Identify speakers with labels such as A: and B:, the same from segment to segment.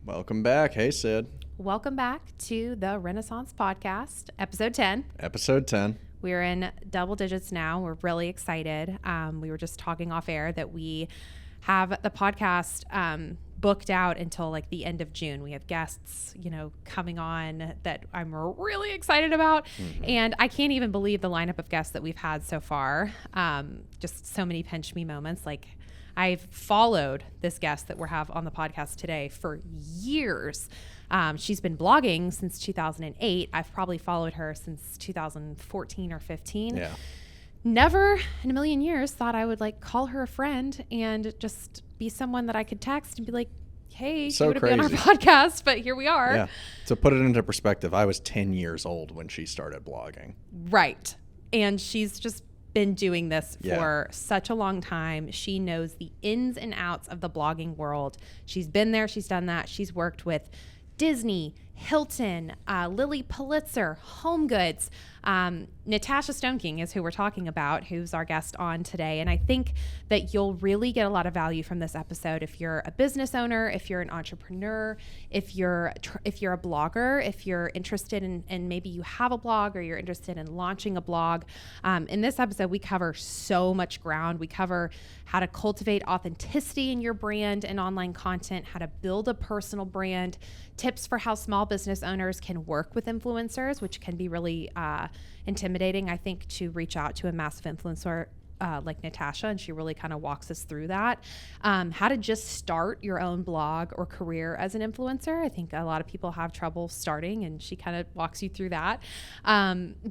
A: Welcome back. Hey, Sid.
B: Welcome back to the Renaissance Podcast, episode 10.
A: Episode 10.
B: We're in double digits now. We're really excited. We were just talking off air that we have the podcast booked out until like the end of June. We have guests, coming on that I'm really excited about. Mm-hmm. And I can't even believe the lineup of guests that we've had so far. Just so many pinch me moments. Like, I've followed this guest that we have on the podcast today for years. She's been blogging since 2008. I've probably followed her since 2014 or 15.
A: Yeah.
B: Never in a million years thought I would call her a friend and just be someone that I could text and be like, hey,
A: so
B: you want to be on our podcast? But here we are.
A: Yeah. To put it into perspective, I was 10 years old when she started blogging.
B: Right. And she's just been doing this for such a long time. She knows the ins and outs of the blogging world. She's been there. She's done that. She's worked with Disney, Hilton, Lily Pulitzer, Homegoods. Natasha Stoneking is who we're talking about, who's our guest on today. And I think that you'll really get a lot of value from this episode if you're a business owner, if you're an entrepreneur, if you're a blogger, if you're interested in maybe you have a blog or you're interested in launching a blog. In this episode, we cover so much ground. We cover how to cultivate authenticity in your brand and online content, how to build a personal brand, tips for how small business owners can work with influencers, which can be really intimidating, I think, to reach out to a massive influencer like Natasha, and she really kind of walks us through that. How to just start your own blog or career as an influencer. I think a lot of people have trouble starting, and she kind of walks you through that.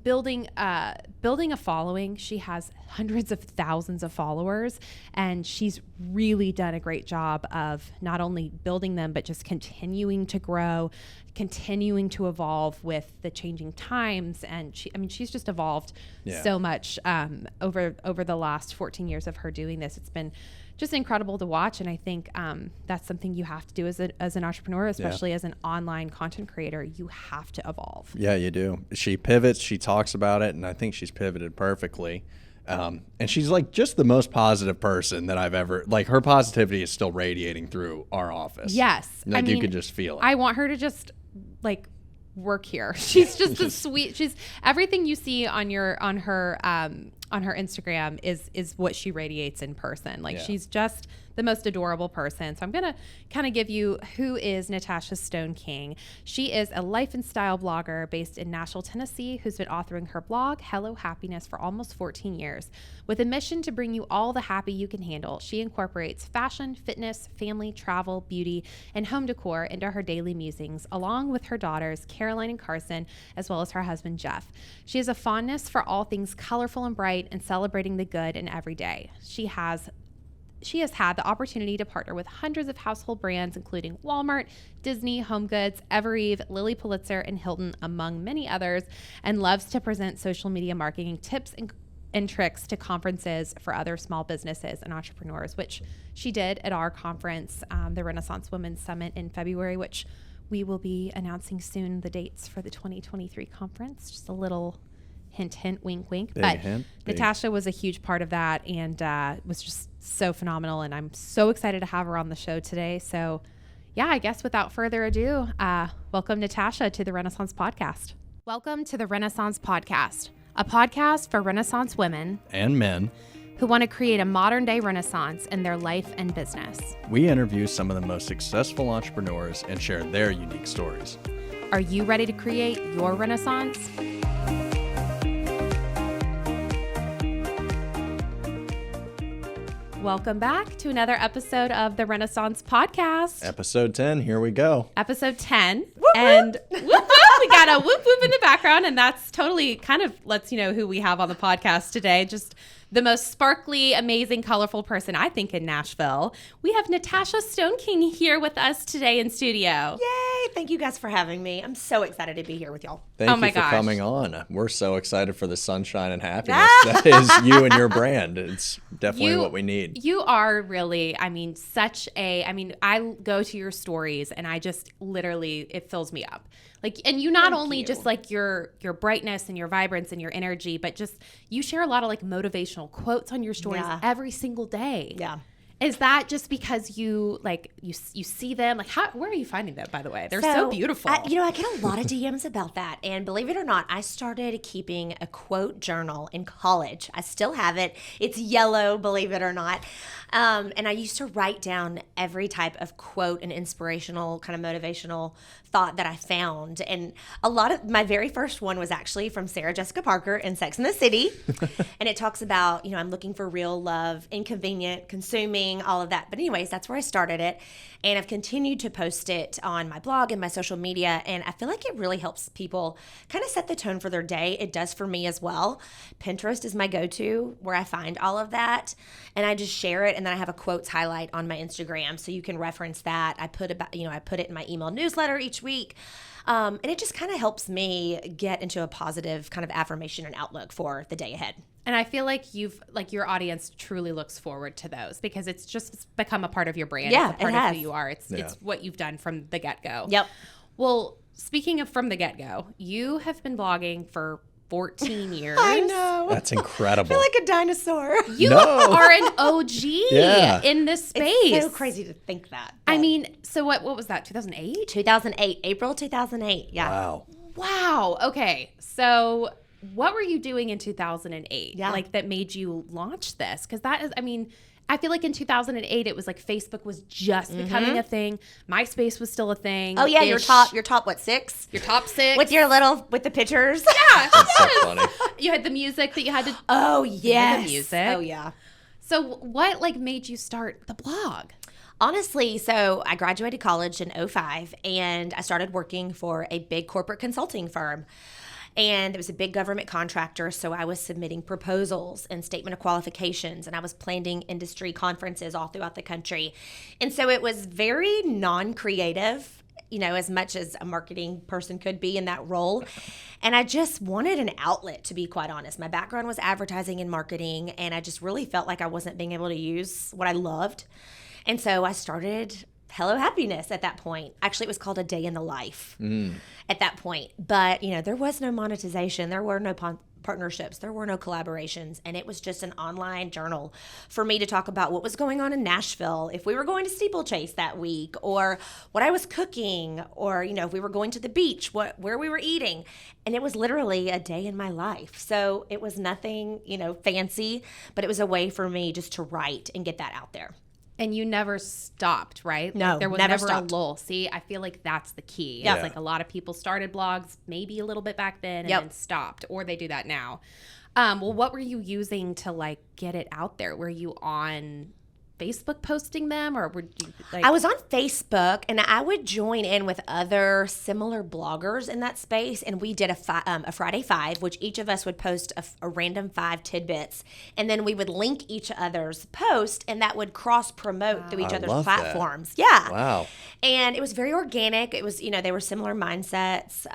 B: Building a following. She has hundreds of thousands of followers, and she's really done a great job of not only building them, but just continuing to grow, continuing to evolve with the changing times. And she's just evolved so much over the last 14 years of her doing this. It's been just incredible to watch. And I think that's something you have to do as an entrepreneur, especially as an online content creator. You have to evolve.
A: Yeah, you do. She pivots, she talks about it, and I think she's pivoted perfectly. And she's just the most positive person that I've ever, her positivity is still radiating through our office.
B: Yes.
A: You can just feel it.
B: I want her to just work here. She's just a sweet, she's everything you see on her Instagram is what she radiates in person. She's just the most adorable person. So I'm going to kind of give you who is Natasha Stoneking. She is a life and style blogger based in Nashville, Tennessee, who's been authoring her blog, Hello Happiness, for almost 14 years. With a mission to bring you all the happy you can handle, she incorporates fashion, fitness, family, travel, beauty, and home decor into her daily musings, along with her daughters, Caroline and Carson, as well as her husband, Jeff. She has a fondness for all things colorful and bright and celebrating the good in every day. She has had the opportunity to partner with hundreds of household brands, including Walmart, Disney, HomeGoods, Evereve, Lily Pulitzer, and Hilton, among many others, and loves to present social media marketing tips and tricks to conferences for other small businesses and entrepreneurs, which she did at our conference, the Renaissance Women's Summit in February, which we will be announcing soon the dates for the 2023 conference. Just a little hint, wink, wink.
A: Big hint.
B: Natasha was a huge part of that and was just so phenomenal. And I'm so excited to have her on the show today. So yeah, I guess without further ado, welcome Natasha to the Renaissance Podcast. Welcome to the Renaissance Podcast, a podcast for Renaissance women
A: and men
B: who want to create a modern day Renaissance in their life and business.
A: We interview some of the most successful entrepreneurs and share their unique stories.
B: Are you ready to create your Renaissance? Welcome back to another episode of the Renaissance Podcast.
A: Episode 10, here we go.
B: Episode 10.
C: Whoop,
B: and whoop, whoop, we got a whoop whoop in the background, and that's totally kind of lets you know who we have on the podcast today. Just the most sparkly, amazing, colorful person, I think, in Nashville. We have Natasha Stoneking here with us today in studio.
C: Yay! Thank you guys for having me. I'm so excited to be here with y'all.
A: Thank you for coming on. We're so excited for the sunshine and happiness that is you and your brand. It's definitely what we need.
B: You are really, I go to your stories and I just literally, it fills me up. And you not only just your brightness and your vibrance and your energy, but just you share a lot of motivational quotes on your stories every single day.
C: Yeah.
B: Is that just because you see them? Like, where are you finding them, by the way? They're so beautiful.
C: I get a lot of DMs about that. And believe it or not, I started keeping a quote journal in college. I still have it. It's yellow, believe it or not. And I used to write down every type of quote and inspirational, kind of motivational thought that I found. And a lot of my very first one was actually from Sarah Jessica Parker in Sex and the City. And it talks about, I'm looking for real love, inconvenient, consuming, all of that. But anyways, that's where I started it. And I've continued to post it on my blog and my social media. And I feel like it really helps people kind of set the tone for their day. It does for me as well. Pinterest is my go-to where I find all of that. And I just share it. And then I have a quotes highlight on my Instagram. So you can reference that. I put it in my email newsletter each week. And it just kind of helps me get into a positive kind of affirmation and outlook for the day ahead.
B: And I feel like your audience truly looks forward to those because it's just become a part of your brand.
C: Yeah,
B: it's a part of who you are. It's what you've done from the get-go.
C: Yep.
B: Well, speaking of from the get-go, you have been blogging for 14 years.
C: I know.
A: That's incredible.
C: I feel like a dinosaur.
B: You are an OG in this space.
C: It's so crazy to think that.
B: I mean, so what was that, 2008?
C: 2008, April 2008, yeah.
B: Wow. Okay. So what were you doing in 2008 that made you launch this? Because that is, I feel like in 2008 it was like Facebook was just becoming a thing. MySpace was still a thing.
C: Oh yeah, your top what, 6?
B: Your top 6
C: with the pictures.
B: Yeah,
A: that's so funny.
B: You had the music that you had to.
C: Oh yes,
B: the music.
C: Oh yeah.
B: So what made you start the blog?
C: Honestly, so I graduated college in 2005 and I started working for a big corporate consulting firm. And it was a big government contractor, so I was submitting proposals and statement of qualifications, and I was planning industry conferences all throughout the country. And so it was very non-creative, as much as a marketing person could be in that role. And I just wanted an outlet, to be quite honest. My background was advertising and marketing, and I just really felt like I wasn't being able to use what I loved. And so I started Hello Happiness at that point. Actually, it was called A Day in the Life at that point. But, there was no monetization. There were no partnerships. There were no collaborations. And it was just an online journal for me to talk about what was going on in Nashville, if we were going to steeplechase that week, or what I was cooking, or, if we were going to the beach, where we were eating. And it was literally a day in my life. So it was nothing, fancy, but it was a way for me just to write and get that out there.
B: And you never stopped, right?
C: No,
B: there was
C: never
B: never
C: stopped.
B: a lull. See, I feel like that's the key.
C: Yeah.
B: It's like a lot of people started blogs maybe a little bit back then and then stopped, or they do that now. Well, what were you using to get it out there? Were you on Facebook posting them, or were you
C: I was on Facebook, and I would join in with other similar bloggers in that space, and we did a Friday 5, which each of us would post a random 5 tidbits, and then we would link each other's post, and that would cross promote through each other's platforms.
A: That.
C: Yeah.
A: Wow.
C: And it was very organic. It was, they were similar mindsets.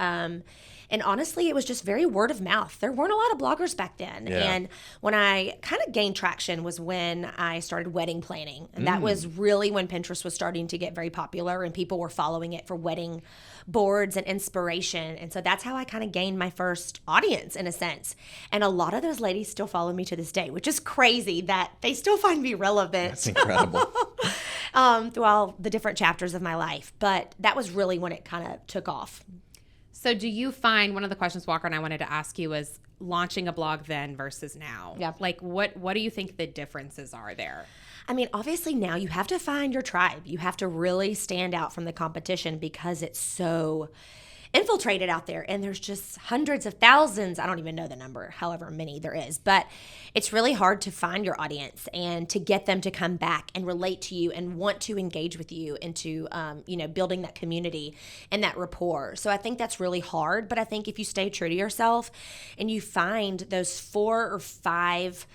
C: And honestly, it was just very word of mouth. There weren't a lot of bloggers back then.
A: Yeah.
C: And when I kind of gained traction was when I started wedding planning. And that was really when Pinterest was starting to get very popular and people were following it for wedding boards and inspiration. And so that's how I kind of gained my first audience in a sense. And a lot of those ladies still follow me to this day, which is crazy that they still find me relevant.
A: That's incredible.
C: Through all the different chapters of my life. But that was really when it kind of took off.
B: So do you find, one of the questions Walker and I wanted to ask you was launching a blog then versus now?
C: Yeah.
B: What do you think the differences are there?
C: Obviously now you have to find your tribe. You have to really stand out from the competition because it's so infiltrated out there, and there's just hundreds of thousands. I don't even know the number, however many there is, but it's really hard to find your audience and to get them to come back and relate to you and want to engage with you into, building that community and that rapport. So I think that's really hard, but I think if you stay true to yourself and you find those 4 or 5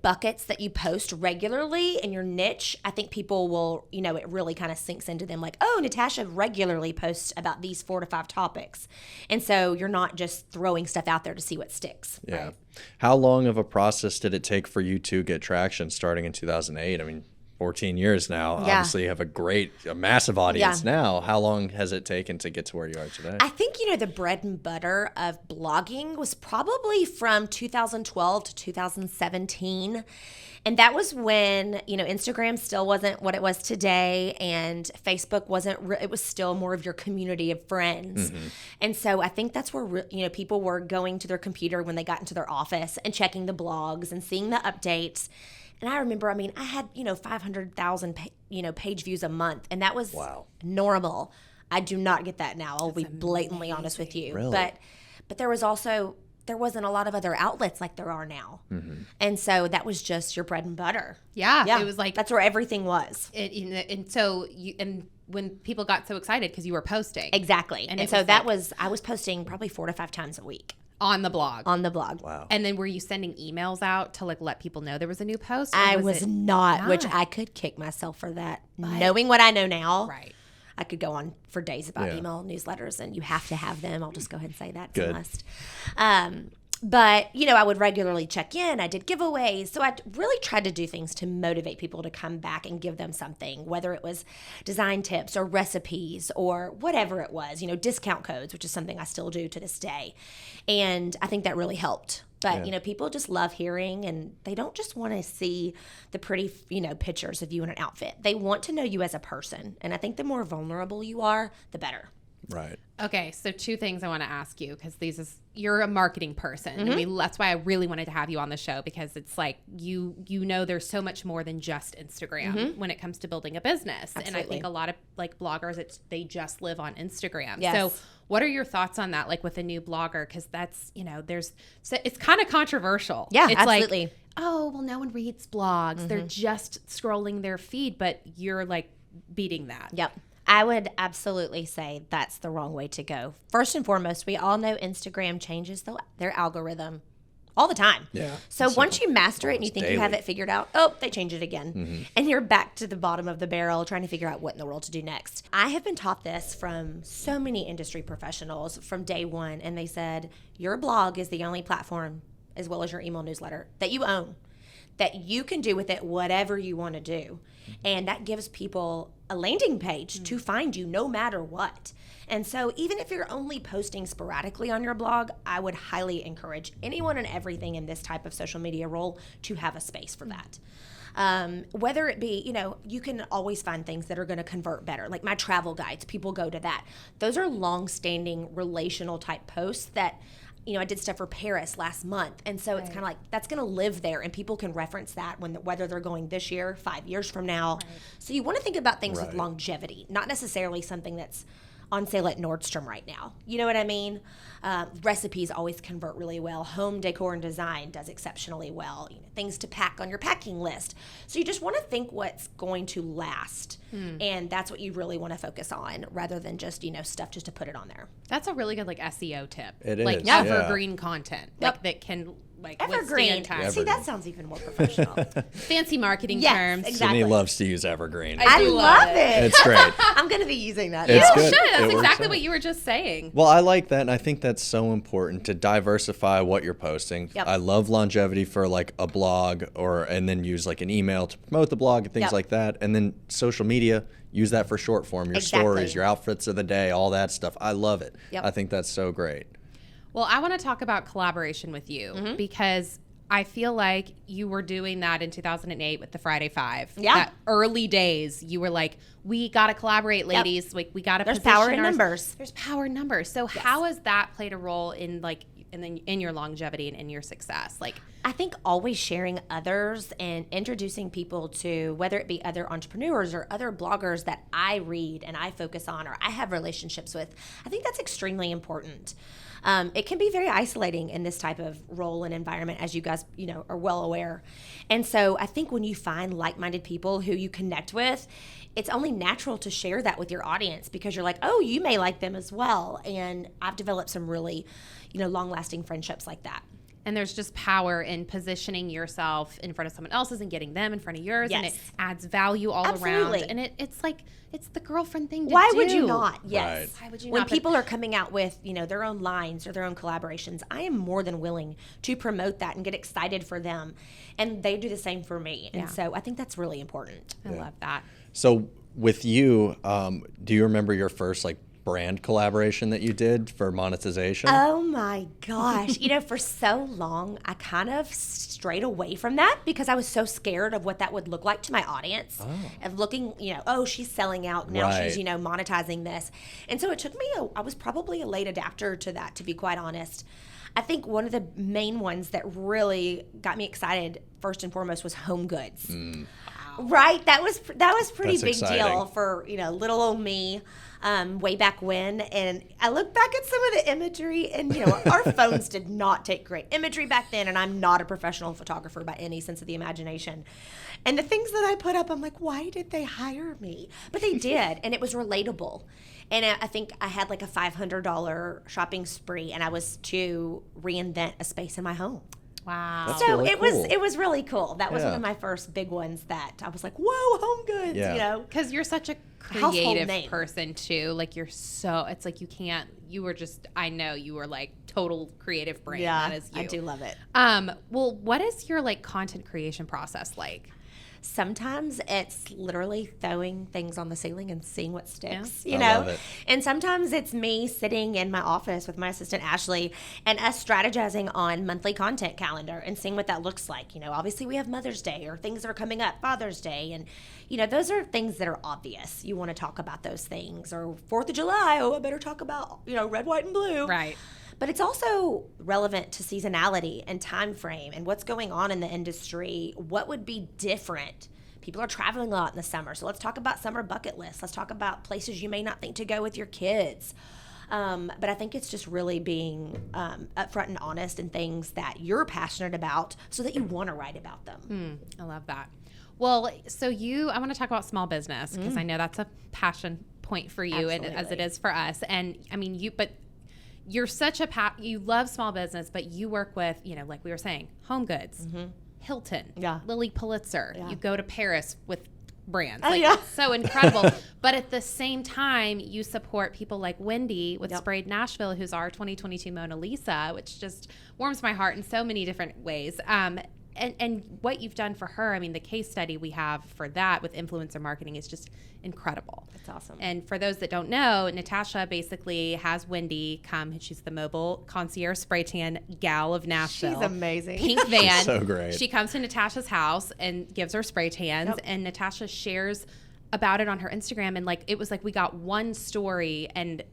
C: buckets that you post regularly in your niche, I think people will, it really kind of sinks into them like, oh, Natasha regularly posts about these 4 to 5 topics. And so you're not just throwing stuff out there to see what sticks.
A: Yeah.
C: Right?
A: How long of a process did it take for you to get traction starting in 2008? 14 years now.
C: Yeah.
A: Obviously, you have a massive audience now. How long has it taken to get to where you are today?
C: I think, the bread and butter of blogging was probably from 2012 to 2017. And that was when, Instagram still wasn't what it was today, and Facebook wasn't, it was still more of your community of friends. And so I think that's where, people were going to their computer when they got into their office and checking the blogs and seeing the updates. And I remember, I had, 500,000, page views a month, and that was normal. I do not get that now. I'll be blatantly honest with you.
A: Really?
C: But there wasn't a lot of other outlets like there are now. And so that was just your bread and butter.
B: Yeah. It was like,
C: that's where everything was.
B: And when people got so excited because you were posting.
C: Exactly. And so I was posting probably 4 to 5 times a week.
B: On the blog.
A: Wow.
B: And then were you sending emails out to let people know there was a new post?
C: I was not, which I could kick myself for that. Knowing what I know now.
B: Right.
C: I could go on for days about email newsletters, and you have to have them. I'll just go ahead and say that. It's a must. But, I would regularly check in. I did giveaways. So I really tried to do things to motivate people to come back and give them something, whether it was design tips or recipes or whatever it was, discount codes, which is something I still do to this day. And I think that really helped. But, people just love hearing, and they don't just want to see the pretty, pictures of you in an outfit. They want to know you as a person. And I think the more vulnerable you are, the better.
A: Right.
B: Okay, so 2 things I want to ask you, because you're a marketing person. And that's why I really wanted to have you on the show, because it's like there's so much more than just Instagram when it comes to building a business.
C: Absolutely.
B: And I think a lot of bloggers, they just live on Instagram.
C: Yes.
B: So what are your thoughts on that, with a new blogger? Because that's, it's kind of controversial.
C: Yeah,
B: it's
C: absolutely.
B: Like, oh, well, no one reads blogs. They're just scrolling their feed, but you're beating that.
C: Yep. I would absolutely say that's the wrong way to go. First and foremost, we all know Instagram changes their algorithm all the time.
A: Yeah.
C: So once you master it and you think you have it figured out, they change it again. And you're back to the bottom of the barrel trying to figure out what in the world to do next. I have been taught this from so many industry professionals from day one, and they said, your blog is the only platform, as well as your email newsletter, that you own, that you can do with it whatever you want to do. And that gives people a landing page to find you no matter what. And so even if you're only posting sporadically on your blog, I would highly encourage anyone and everything in this type of social media role to have a space for that. Whether it be, you can always find things that are going to convert better. Like my travel guides, people go to that. Those are long-standing relational type posts that, I did stuff for Paris last month. And so it's kind of like, that's going to live there, and people can reference that whether they're going this year, 5 years from now. Right. So you want to think about things with longevity, not necessarily something that's on sale at Nordstrom right now. You know what I mean? Recipes always convert really well. Home decor and design does exceptionally well. Things to pack on your packing list. So you just want to think what's going to last. And that's what you really want to focus on, rather than just, stuff just to put it on there.
B: That's a really good SEO tip.
A: It is.
B: Evergreen content. That can
C: evergreen. See, that sounds even more professional.
B: Fancy marketing terms.
C: Exactly.
A: Sydney loves to use evergreen.
C: I love it.
A: It's great.
C: I'm going to be using that.
A: It's
C: now.
A: good.
B: That's exactly what you were just saying.
A: Well, I like that, and I think that's so important to diversify what you're posting.
C: Yep.
A: I love longevity for a blog, and then use an email to promote the blog and things like that. And then social media, use that for short form, your stories, your outfits of the day, all that stuff. I love it.
C: Yep.
A: I think that's so great.
B: Well, I want to talk about collaboration with you because I feel like you were doing that in 2008 with the Friday Five.
C: Yeah.
B: That early days, you were like, we got to collaborate, ladies. Like, we got to.
C: There's power in numbers.
B: There's power in numbers. So how has that played a role in in your longevity and in your success?
C: I think always sharing others and introducing people to, whether it be other entrepreneurs or other bloggers that I read and I focus on or I have relationships with, I think that's extremely important. It can be very isolating in this type of role and environment, as you guys, are well aware. And so I think when you find like-minded people who you connect with, it's only natural to share that with your audience, because you're like, oh, you may like them as well. And I've developed some really, long-lasting friendships like that.
B: And there's just power in positioning yourself in front of someone else's and getting them in front of yours. And it adds value all around. And it's like, it's the girlfriend thing to do.
C: Why would you not? Yes.
A: Right.
B: Why would you
C: when
B: not?
C: people are coming out with, their own lines or their own collaborations, I am more than willing to promote that and get excited for them. And they do the same for me. And so I think that's really important.
B: I love that.
A: So with you, do you remember your first brand collaboration that you did for monetization?
C: Oh my gosh. For so long, I kind of strayed away from that because I was so scared of what that would look like to my audience. Of looking, she's selling out. Now she's, monetizing this. And so it took me, I was probably a late adapter to that, to be quite honest. I think one of the main ones that really got me excited, first and foremost, was Homegoods. Right? That was pretty
A: That's
C: big
A: exciting.
C: deal for, little old me. Way back when, and I look back at some of the imagery, and our phones did not take great imagery back then, and I'm not a professional photographer by any sense of the imagination. And the things that I put up, I'm like, why did they hire me? But they did, and it was relatable. And I think I had like a $500 shopping spree, and I was to reinvent a space in my home.
B: Wow.
A: That's
C: So
A: really cool.
C: it was really cool. That was
A: Yeah.
C: one of my first big ones that I was like, whoa, Homegoods,
A: Yeah.
B: Because you're such a
C: Household
B: creative
C: name.
B: person too. Like it's like I know you were like total creative brain.
C: Yeah,
B: That is you.
C: I do love it.
B: Well, what is your content creation process like?
C: Sometimes it's literally throwing things on the ceiling and seeing what sticks,
A: I love it.
C: And sometimes it's me sitting in my office with my assistant Ashley and us strategizing on monthly content calendar and seeing what that looks like. Obviously we have Mother's Day or things that are coming up, Father's Day, and those are things that are obvious. You want to talk about those things. Or 4th of July, I better talk about, red, white, and blue.
B: Right.
C: But it's also relevant to seasonality and time frame and what's going on in the industry. What would be different? People are traveling a lot in the summer, so let's talk about summer bucket lists. Let's talk about places you may not think to go with your kids. But I think it's just really being upfront and honest in things that you're passionate about so that you want to write about them.
B: I love that. Well, so I want to talk about small business because I know that's a passion point for you, and as it is for us. And I mean, you're such you love small business, but you work with, like we were saying, Homegoods, Hilton, Lily Pulitzer. You go to Paris with brands. It's so incredible. But at the same time, you support people like Wendy with Sprayed Nashville, who's our 2022 Mona Lisa, which just warms my heart in so many different ways. And what you've done for her, I mean, the case study we have for that with influencer marketing is just incredible.
C: That's awesome.
B: And for those that don't know, Natasha basically has Wendy come. She's the mobile concierge spray tan gal of Nashville.
C: She's amazing.
B: Pink van.
A: So great.
B: She comes to Natasha's house and gives her spray tans, and Natasha shares about it on her Instagram. And it was like we got one story, and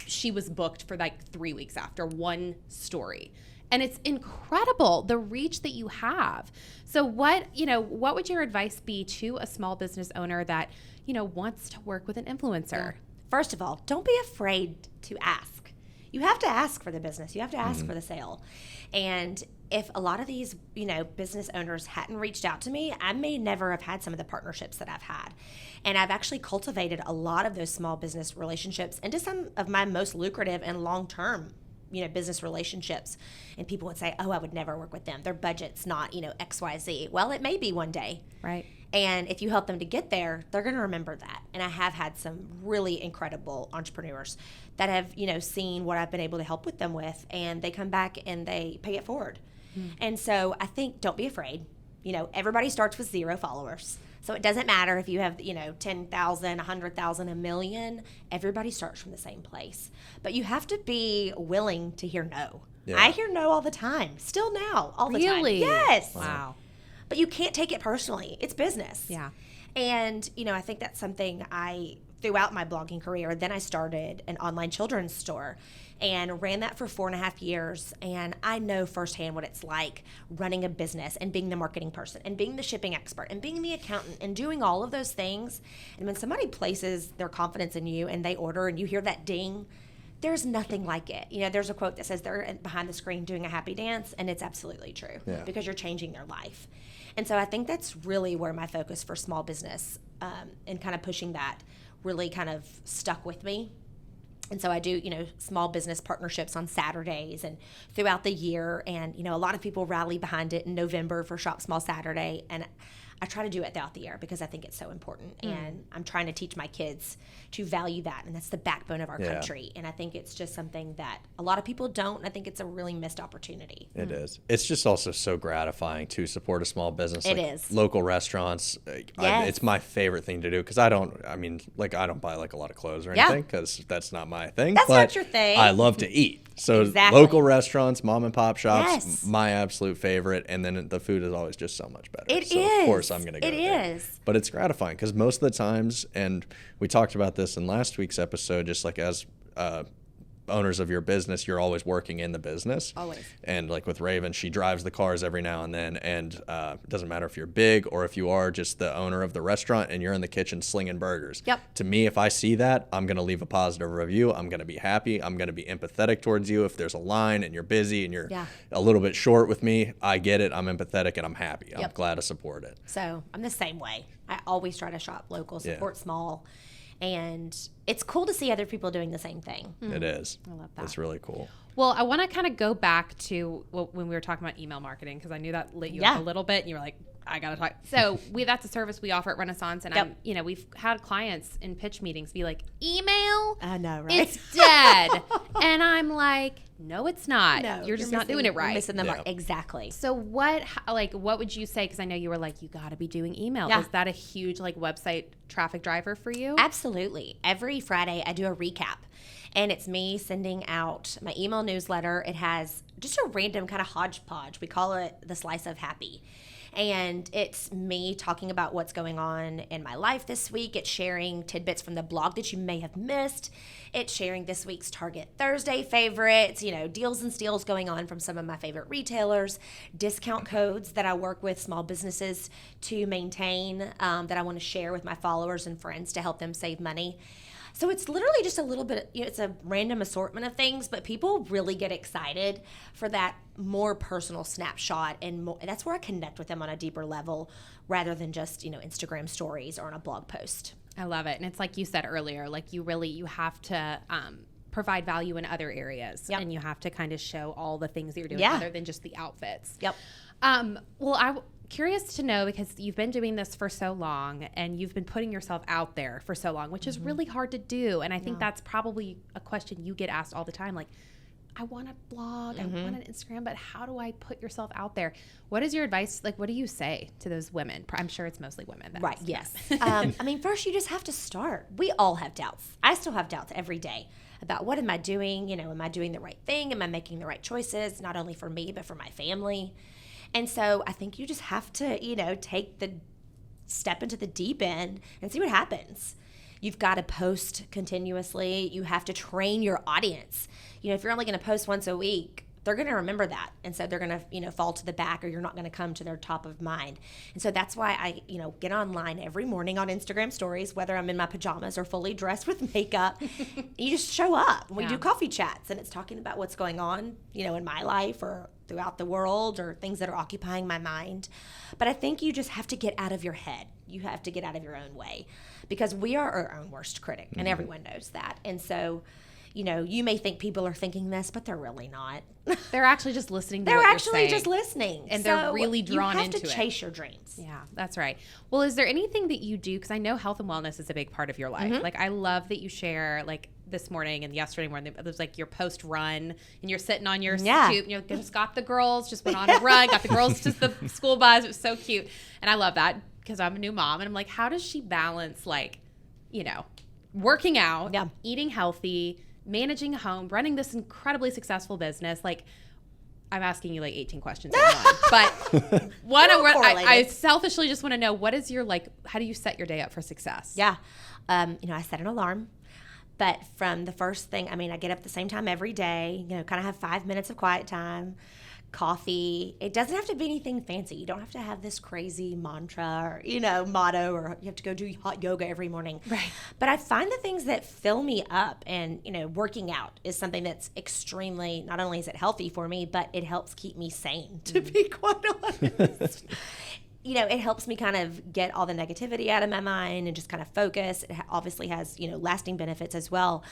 B: she was booked for 3 weeks after one story. And it's incredible, the reach that you have. So what would your advice be to a small business owner that, wants to work with an influencer?
C: Yeah. First of all, don't be afraid to ask. You have to ask for the business. You have to ask for the sale. And if a lot of these, business owners hadn't reached out to me, I may never have had some of the partnerships that I've had. And I've actually cultivated a lot of those small business relationships into some of my most lucrative and long-term business relationships. And people would say, oh, I would never work with them. Their budget's not, XYZ. Well, it may be one day.
B: Right.
C: And if you help them to get there, they're going to remember that. And I have had some really incredible entrepreneurs that have, seen what I've been able to help with them with, and they come back and they pay it forward. And so I think don't be afraid. Everybody starts with 0 followers. So it doesn't matter if you have, 10,000, 100,000, a million. Everybody starts from the same place. But you have to be willing to hear no.
A: Yeah.
C: I hear no all the time. Still now, all the time.
B: Really?
C: Yes.
B: Wow.
C: But you can't take it personally. It's business.
B: Yeah.
C: And, I think that's something throughout my blogging career, then I started an online children's store and ran that for 4.5 years. And I know firsthand what it's like running a business and being the marketing person and being the shipping expert and being the accountant and doing all of those things. And when somebody places their confidence in you and they order and you hear that ding, there's nothing like it. There's a quote that says they're behind the screen doing a happy dance, and it's absolutely true because you're changing their life. And so I think that's really where my focus for small business and kind of pushing that really kind of stuck with me. And so I do, small business partnerships on Saturdays and throughout the year. And, a lot of people rally behind it in November for Shop Small Saturday. And I try to do it throughout the year because I think it's so important. And I'm trying to teach my kids to value that. And that's the backbone of our country. And I think it's just something that a lot of people don't. And I think it's a really missed opportunity.
A: It is. It's just also so gratifying to support a small business.
C: It is.
A: Local restaurants. It's my favorite thing to do because I don't buy like a lot of clothes or anything because that's not my thing.
C: That's
A: but
C: not your thing.
A: I love to eat. So local restaurants, mom and pop shops, my absolute favorite. And then the food is always just so much better.
C: It
A: so
C: is.
A: Of course I'm going to go there.
C: It is.
A: But it's gratifying because most of the times, and we talked about this in last week's episode, just like as owners of your business, you're always working in the business.
C: Always.
A: And like with Raven, she drives the cars every now and then. And it doesn't matter if you're big or if you are just the owner of the restaurant and you're in the kitchen slinging burgers.
C: Yep.
A: To me, if I see that, I'm going to leave a positive review. I'm going to be happy. I'm going to be empathetic towards you. If there's a line and you're busy and you're a little bit short with me, I get it. I'm empathetic and I'm happy. I'm glad to support it.
C: So I'm the same way. I always try to shop local, support small. And it's cool to see other people doing the same thing.
A: It is.
B: I love that.
A: It's really cool.
B: Well, I want to kind of go back to when we were talking about email marketing, because I knew that lit you up a little bit, and you were like, I got to talk. So that's a service we offer at Renaissance, and we've had clients in pitch meetings be like, email?
C: I know, right?
B: It's dead. And I'm like, no, it's not.
C: No,
B: you're just not doing it right.
C: You're missing the mark. Exactly.
B: So what would you say? Because I know you were like, you got to be doing email.
C: Yeah.
B: Is that a huge website traffic driver for you?
C: Absolutely. Every Friday I do a recap. And it's me sending out my email newsletter. It has just a random kind of hodgepodge. We call it the Slice of Happy. And it's me talking about what's going on in my life this week. It's sharing tidbits from the blog that you may have missed. It's sharing this week's Target Thursday favorites, deals and steals going on from some of my favorite retailers, discount codes that I work with small businesses to maintain that I want to share with my followers and friends to help them save money. So it's literally just a little bit, it's a random assortment of things, but people really get excited for that more personal snapshot, and that's where I connect with them on a deeper level rather than just, Instagram stories or on a blog post.
B: I love it. And it's like you said earlier, like you have to provide value in other areas, and you have to kind of show all the things that you're doing other than just the outfits.
C: Yep.
B: Well, I'm curious to know, because you've been doing this for so long and you've been putting yourself out there for so long, which is really hard to do. And I think that's probably a question you get asked all the time. Like, I want to blog, I want an Instagram, but how do I put yourself out there? What is your advice? Like, what do you say to those women? I'm sure it's mostly women.
C: Right. Yes. First you just have to start. We all have doubts. I still have doubts every day about what am I doing? Am I doing the right thing? Am I making the right choices? Not only for me, but for my family. And so I think you just have to, take the step into the deep end and see what happens. You've got to post continuously. You have to train your audience. If you're only going to post once a week, they're going to remember that. And so they're going to, fall to the back, or you're not going to come to their top of mind. And so that's why I, get online every morning on Instagram stories, whether I'm in my pajamas or fully dressed with makeup. You just show up. We do coffee chats, and it's talking about what's going on, in my life or throughout the world, or things that are occupying my mind. But I think you just have to get out of your head. You have to get out of your own way, because we are our own worst critic, and everyone knows that. And so, you may think people are thinking this, but they're really not.
B: They're actually just listening to
C: they're
B: what you're
C: actually
B: saying.
C: just listening.
B: And they're really drawn into it.
C: You have to chase your dreams.
B: Yeah, that's right. Well, is there anything that you do? Because I know health and wellness is a big part of your life. Like, I love that you share, like, this morning and yesterday morning, it was like your post run, and you're sitting on your stoop, and you just got the girls, just went on a run, got the girls to the school bus. It was so cute. And I love that, because I'm a new mom, and I'm like, how does she balance, like, working out, eating healthy, managing a home, running this incredibly successful business? Like, I'm asking you like 18 questions at once, but I selfishly just want to know, what is your, like, how do you set your day up for success?
C: Yeah. I set an alarm, but from the first thing, I get up at the same time every day, kind of have 5 minutes of quiet time, coffee. It doesn't have to be anything fancy. You don't have to have this crazy mantra or, motto, or you have to go do hot yoga every morning.
B: Right.
C: But I find the things that fill me up, and, working out is something that's extremely, not only is it healthy for me, but it helps keep me sane, to be quite honest. it helps me kind of get all the negativity out of my mind and just kind of focus. It obviously has, lasting benefits as well.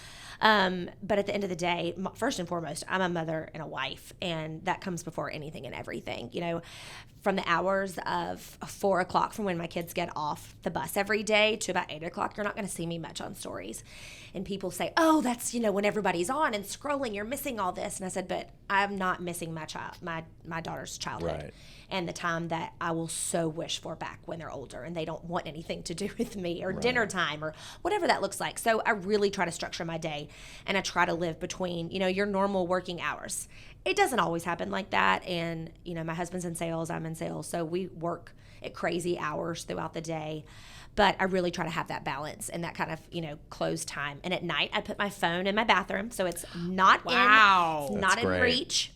C: But at the end of the day, first and foremost, I'm a mother and a wife, and that comes before anything and everything. From the hours of 4 o'clock from when my kids get off the bus every day to about 8 o'clock, you're not going to see me much on stories. And people say, oh, that's, when everybody's on and scrolling, you're missing all this. And I said, but I'm not missing my daughter's childhood.
A: Right.
C: And the time that I will so wish for back when they're older and they don't want anything to do with me or dinner time or whatever that looks like. So I really try to structure my day, and I try to live between, your normal working hours. It doesn't always happen like that. And, my husband's in sales, I'm in sales. So we work at crazy hours throughout the day. But I really try to have that balance and that kind of, closed time. And at night, I put my phone in my bathroom so it's not in reach.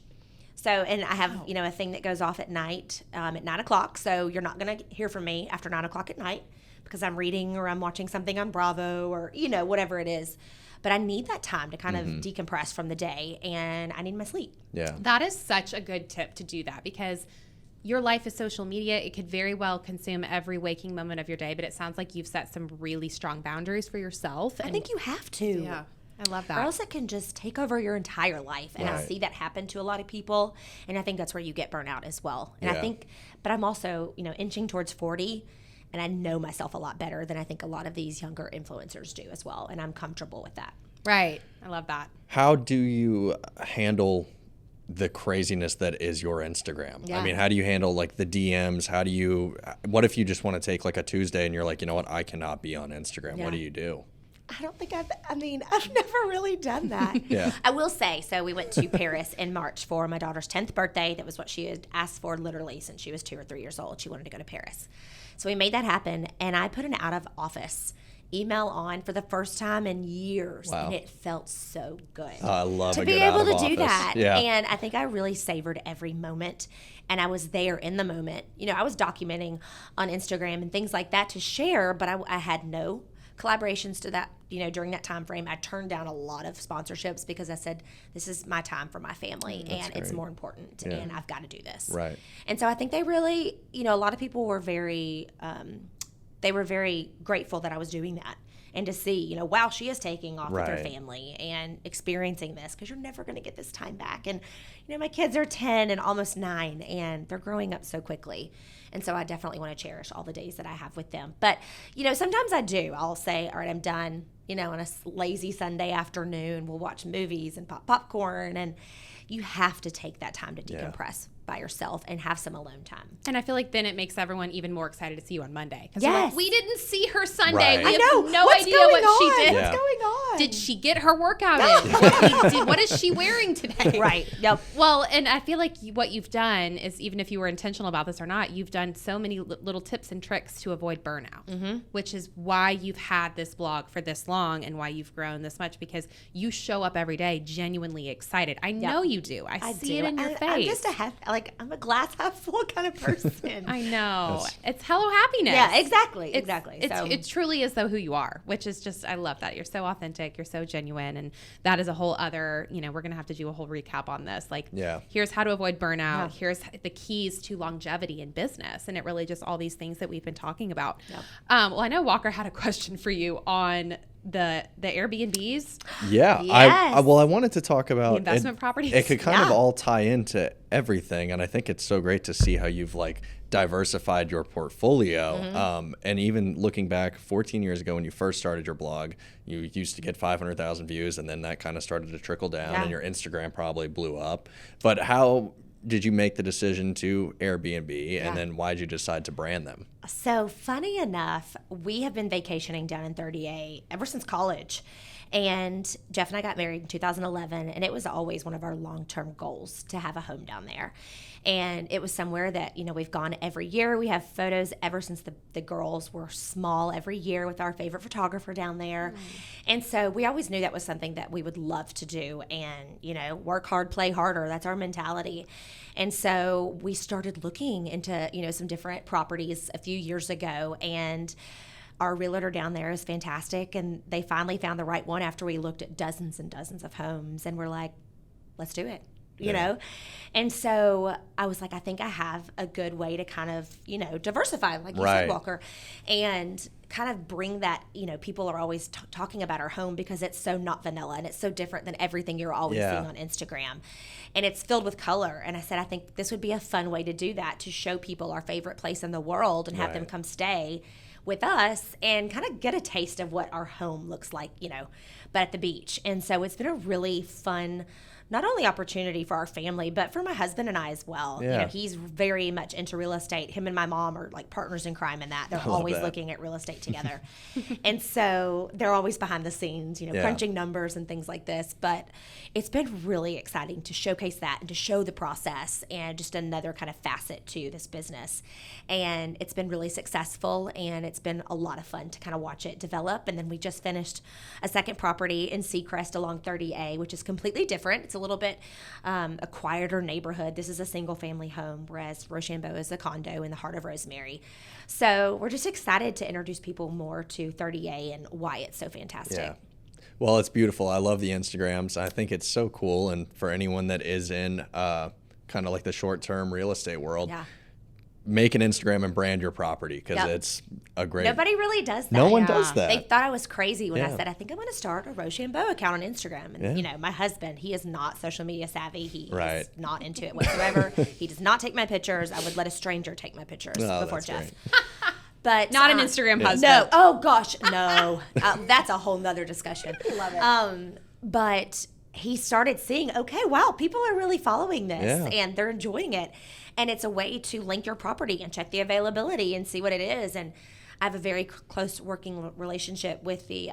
C: So, and I have, a thing that goes off at night at 9 o'clock. So you're not going to hear from me after 9 o'clock at night because I'm reading or I'm watching something on Bravo or, whatever it is. But I need that time to kind of decompress from the day, and I need my sleep.
A: Yeah.
B: That is such a good tip to do that, because your life is social media. It could very well consume every waking moment of your day, but it sounds like you've set some really strong boundaries for yourself.
C: I think you have to.
B: Yeah. I love that.
C: Or else it can just take over your entire life. And I see that happen to a lot of people. And I think that's where you get burnout as well. And I think, but I'm also, inching towards 40. And I know myself a lot better than I think a lot of these younger influencers do as well. And I'm comfortable with that.
B: Right. I love that.
A: How do you handle the craziness that is your Instagram?
C: Yeah.
A: I mean, how do you handle like the DMs? What if you just want to take like a Tuesday and you're like, you know what, I cannot be on Instagram.
C: Yeah.
A: What do you do?
C: I don't think I've never really done that.
A: Yeah.
C: I will say, so we went to Paris in March for my daughter's 10th birthday. That was what she had asked for literally since she was 2 or 3 years old. She wanted to go to Paris. So we made that happen, and I put an out of office email on for the first time in years.
A: Wow.
C: And it felt so good.
A: I love
C: to
A: a
C: be
A: good
C: able
A: out of
C: to do
A: office.
C: that.
A: Yeah.
C: And I think I really savored every moment, and I was there in the moment. I was documenting on Instagram and things like that to share, but I had no collaborations to that, during that time frame. I turned down a lot of sponsorships because I said, this is my time for my family, and it's more important, and I've got to do this.
A: Right.
C: And so I think they really, a lot of people were very grateful that I was doing that. And to see, wow, she is taking off with her family and experiencing this, because you're never going to get this time back. And, my kids are 10 and almost 9, and they're growing up so quickly. And so I definitely want to cherish all the days that I have with them. But, sometimes I do. I'll say, all right, I'm done, on a lazy Sunday afternoon. We'll watch movies and pop popcorn. And you have to take that time to decompress by yourself and have some alone time.
B: And I feel like then it makes everyone even more excited to see you on Monday.
C: Yes.
B: Like, we didn't see her Sunday.
A: Right.
B: We
C: I
B: have
C: know.
B: no
C: What's
B: idea
C: going
B: what
C: on?
B: she did.
C: What's going on?
B: Did she get her workout in? What is she wearing today?
C: Right. Yep.
B: Well, and I feel like what you've done is, even if you were intentional about this or not, you've done so many little tips and tricks to avoid burnout, which is why you've had this blog for this long and why you've grown this much, because you show up every day genuinely excited. I know you do. I see it in your face.
C: I'm just I'm a glass half full kind of person.
B: I know. It's hello happiness.
C: Yeah, exactly. Exactly.
B: It truly is though who you are, which is just, I love that. You're so authentic. You're so genuine. And that is a whole other, we're going to have to do a whole recap on this. Like, here's how to avoid burnout. Here's the keys to longevity in business. And it really just all these things that we've been talking about. Well, I know Walker had a question for you on the Airbnbs.
A: Yeah.
C: Yes.
A: I wanted to talk about
B: the investment properties.
A: It could kind of all tie into everything. And I think it's so great to see how you've diversified your portfolio. And even looking back 14 years ago when you first started your blog, you used to get 500,000 views, and then that kind of started to trickle down and your Instagram probably blew up. But how did you make the decision to Airbnb, and then why did you decide to brand them?
C: So funny enough, we have been vacationing down in 38 ever since college. And Jeff and I got married in 2011, and it was always one of our long-term goals to have a home down there. And it was somewhere that, we've gone every year. We have photos ever since the girls were small every year with our favorite photographer down there. And so we always knew that was something that we would love to do, and, work hard, play harder. That's our mentality. And so we started looking into, some different properties a few years ago, and our realtor down there is fantastic, and they finally found the right one after we looked at dozens and dozens of homes, and we're like, let's do it. you know? And so I was like, I think I have a good way to kind of, diversify, like you said, Walker, and kind of bring that, people are always talking about our home because it's so not vanilla and it's so different than everything you're always seeing on Instagram. And it's filled with color. And I said, I think this would be a fun way to do that, to show people our favorite place in the world and have them come stay with us and kind of get a taste of what our home looks like, but at the beach. And so it's been a really fun, not only opportunity for our family, but for my husband and I as well.
A: Yeah.
C: He's very much into real estate. Him and my mom are like partners in crime in that. They're always looking at real estate together. And so they're always behind the scenes, crunching numbers and things like this. But it's been really exciting to showcase that and to show the process and just another kind of facet to this business. And it's been really successful, and it's been a lot of fun to kind of watch it develop. And then we just finished a second property in Seacrest along 30A, which is completely different. It's a little bit a quieter neighborhood. This is a single family home, whereas Rochambeau is a condo in the heart of Rosemary. So we're just excited to introduce people more to 30A and why it's so fantastic.
A: Yeah. Well, it's beautiful. I love the Instagrams. I think it's so cool. And for anyone that is in kind of like the short-term real estate world, make an Instagram and brand your property, because it's a great...
C: Nobody really does that.
A: No one does that.
C: They thought I was crazy when I said, I think I'm going to start a Rochambeau account on Instagram. And, my husband, he is not social media savvy. He is not into it whatsoever. He does not take my pictures. I would let a stranger take my pictures before Jeff. But
B: not an Instagram husband.
C: No. Oh, gosh. No. That's a whole nother discussion. Love it. But he started seeing, okay, wow, people are really following this and they're enjoying it. And it's a way to link your property and check the availability and see what it is. And I have a very close working relationship with the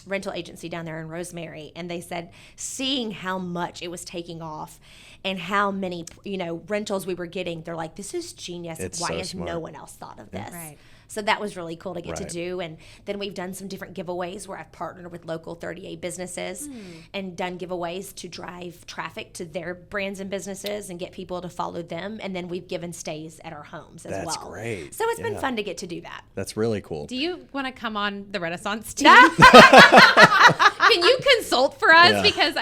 C: rental agency down there in Rosemary. And they said, seeing how much it was taking off and how many, rentals we were getting, they're like, this is genius. Why has no one else thought of this? Right. So that was really cool to get to do. And then we've done some different giveaways where I've partnered with local 30A businesses and done giveaways to drive traffic to their brands and businesses and get people to follow them. And then we've given stays at our homes as well.
A: That's great.
C: So it's been fun to get to do that.
A: That's really cool.
B: Do you want to come on the Renaissance team? Can you consult for us? Because,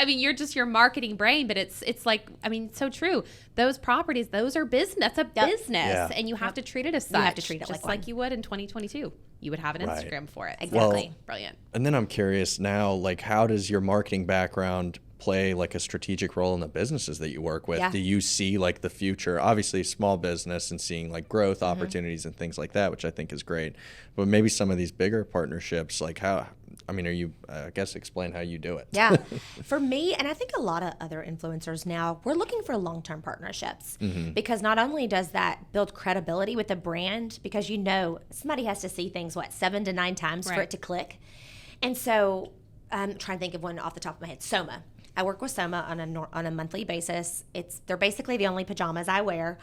B: you're marketing brain, but it's like, so true. Those properties, those are business. That's a business. And you have to treat it as such. You have to treat it just like you would in 2022. You would have an Instagram for it.
C: Exactly.
A: Well,
B: brilliant.
A: And then I'm curious now, like, how does your marketing background play like a strategic role in the businesses that you work with? Do you see like the future, obviously small business, and seeing like growth opportunities and things like that, which I think is great, but maybe some of these bigger partnerships, like how, are you, I guess, explain how you do it.
C: Yeah. For me, and I think a lot of other influencers now, we're looking for long-term partnerships because not only does that build credibility with the brand, because somebody has to see things, 7 to 9 times for it to click. And so I'm trying to think of one off the top of my head. Soma. I work with Soma on a monthly basis. They're basically the only pajamas I wear.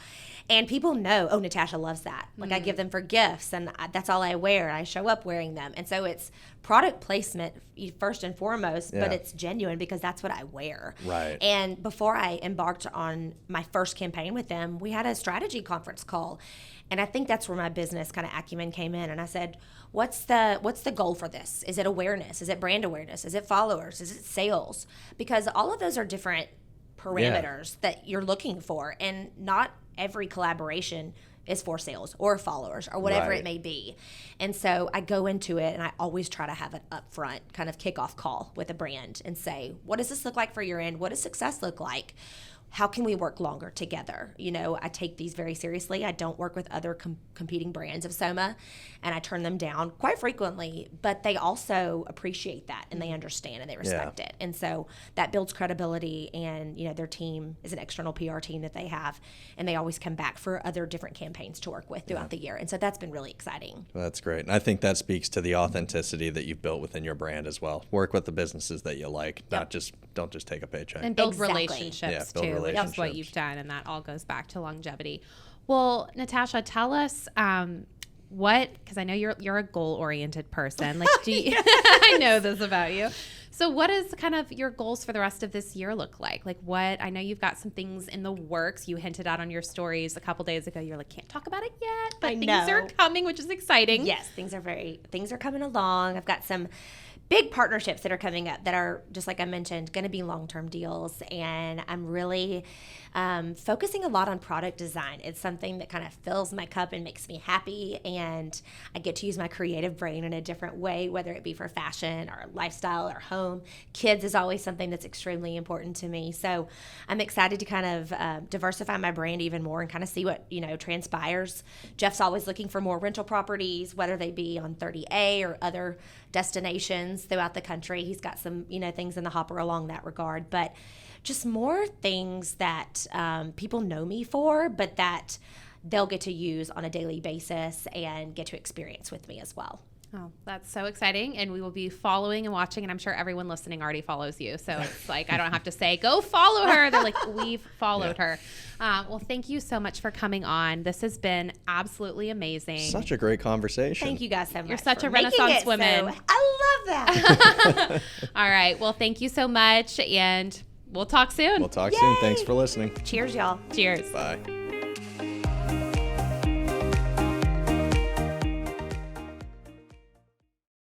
C: And people know, oh, Natasha loves that. Like I give them for gifts, and that's all I wear. I show up wearing them. And so it's product placement first and foremost, but it's genuine because that's what I wear.
A: Right.
C: And before I embarked on my first campaign with them, we had a strategy conference call. And I think that's where my business kind of acumen came in. And I said, what's the goal for this? Is it awareness? Is it brand awareness? Is it followers? Is it sales? Because all of those are different parameters that you're looking for. And not every collaboration is for sales or followers or whatever it may be. And so I go into it and I always try to have an upfront kind of kickoff call with a brand and say, what does this look like for your end? What does success look like? How can we work longer together? I take these very seriously. I don't work with other competing brands of Soma, and I turn them down quite frequently, but they also appreciate that, and they understand, and they respect it. And so that builds credibility, and, their team is an external PR team that they have, and they always come back for other different campaigns to work with throughout the year. And so that's been really exciting.
A: Well, that's great. And I think that speaks to the authenticity that you've built within your brand as well. Work with the businesses that you like, don't just take a paycheck.
B: And build relationships too. That's what you've done, and that all goes back to longevity. Well, Natasha, tell us because I know you're a goal-oriented person. Like, I know this about you. So what is kind of your goals for the rest of this year look like? Like I know you've got some things in the works. You hinted out on your stories a couple days ago. You're like, can't talk about it yet, but things are coming, which is exciting.
C: Yes, things are coming along. I've got some big partnerships that are coming up that are, just like I mentioned, going to be long-term deals. And I'm really focusing a lot on product design. It's something that kind of fills my cup and makes me happy. And I get to use my creative brain in a different way, whether it be for fashion or lifestyle or home. Kids is always something that's extremely important to me. So I'm excited to kind of diversify my brand even more and kind of see what, transpires. Jeff's always looking for more rental properties, whether they be on 30A or other destinations throughout the country. He's got some, things in the hopper along that regard, but just more things that people know me for, but that they'll get to use on a daily basis and get to experience with me as well.
B: Oh, that's so exciting. And we will be following and watching. And I'm sure everyone listening already follows you. So it's like, I don't have to say, go follow her. They're like, we've followed her. Well, thank you so much for coming on. This has been absolutely amazing.
A: Such a great conversation.
C: Thank you guys so much.
B: You're such a Renaissance woman.
C: I love that.
B: All right. Well, thank you so much. And we'll talk soon.
A: We'll talk soon. Thanks for listening.
C: Cheers, y'all.
B: Cheers.
A: Bye.